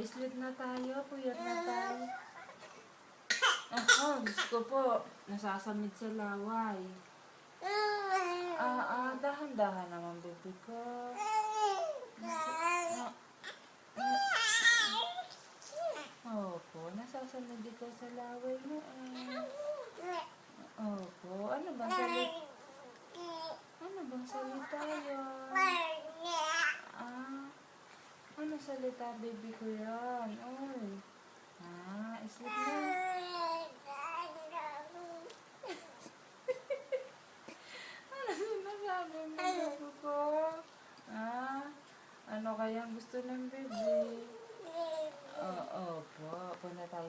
sleep na tayo. Puyat na tayo. Diyos ko po. Nasasamid sa laway. Dahan-dahan naman, baby ko. Opo, nasasamid ikaw sa laway mo. Opo, ano bang salita? Ano bang salita yun? Ano salita, baby ko yan? Oy. Sleep na. Ano sinasabi mo, baby ko? Ano kayang gusto ng baby? Opo, punta tayo